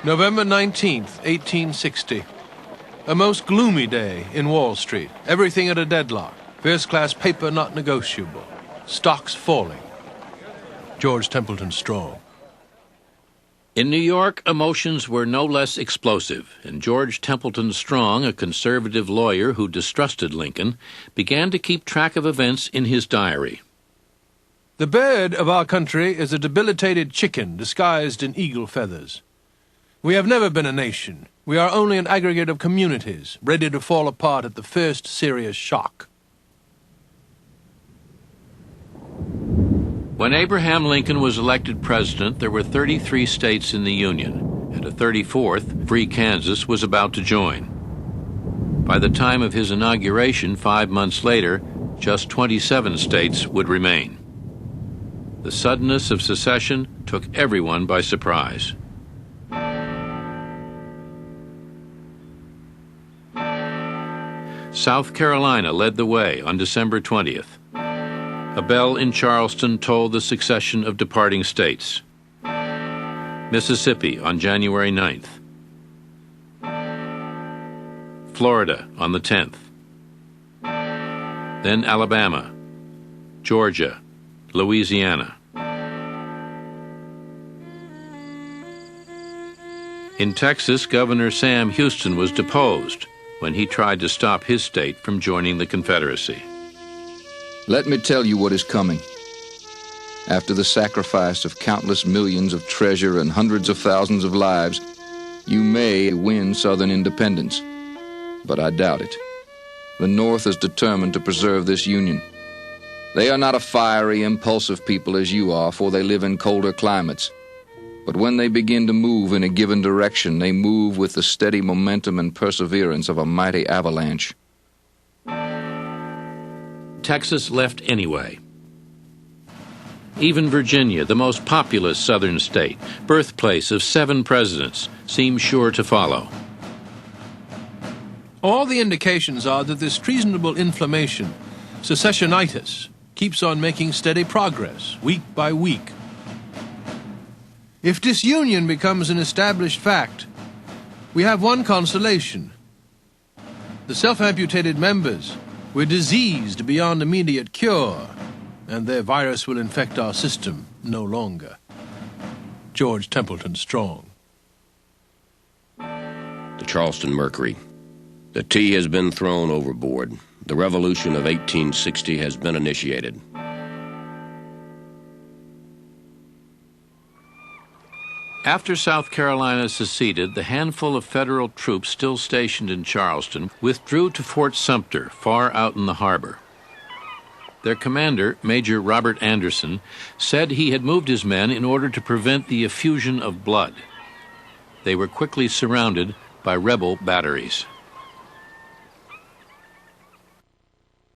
November 19th, 1860. A most gloomy day in Wall Street. Everything at a deadlock. First-class paper not negotiable. Stocks falling. George Templeton Strong. In New York, emotions were no less explosive, and George Templeton Strong, a conservative lawyer who distrusted Lincoln, began to keep track of events in his diary. The bird of our country is a debilitated chicken disguised in eagle feathers. We have never been a nation. We are only an aggregate of communities, ready to fall apart at the first serious shock. When Abraham Lincoln was elected president, there were 33 states in the Union, and a 34th, free Kansas, was about to join. By the time of his inauguration, 5 months later, just 27 states would remain. The suddenness of secession took everyone by surprise. South Carolina led the way on December 20th. A bell in Charleston told the succession of departing states. Mississippi on January 9th. Florida on the 10th. Then Alabama, Georgia, Louisiana. In Texas, Governor Sam Houston was deposed when he tried to stop his state from joining the Confederacy. Let me tell you what is coming. After the sacrifice of countless millions of treasure and hundreds of thousands of lives, you may win Southern independence. But I doubt it. The North is determined to preserve this Union. They are not a fiery, impulsive people as you are, for they live in colder climates. But when they begin to move in a given direction, they move with the steady momentum and perseverance of a mighty avalanche. Texas left anyway. Even Virginia, the most populous southern state, birthplace of 7 presidents, seemed sure to follow. All the indications are that this treasonable inflammation, secessionitis, keeps on making steady progress, week by week. If disunion becomes an established fact, we have one consolation. The self-amputated members were diseased beyond immediate cure, and their virus will infect our system no longer. George Templeton Strong. The Charleston Mercury. The tea has been thrown overboard. The revolution of 1860 has been initiated. After South Carolina seceded, the handful of federal troops still stationed in Charleston withdrew to Fort Sumter, far out in the harbor. Their commander, Major Robert Anderson, said he had moved his men in order to prevent the effusion of blood. They were quickly surrounded by rebel batteries.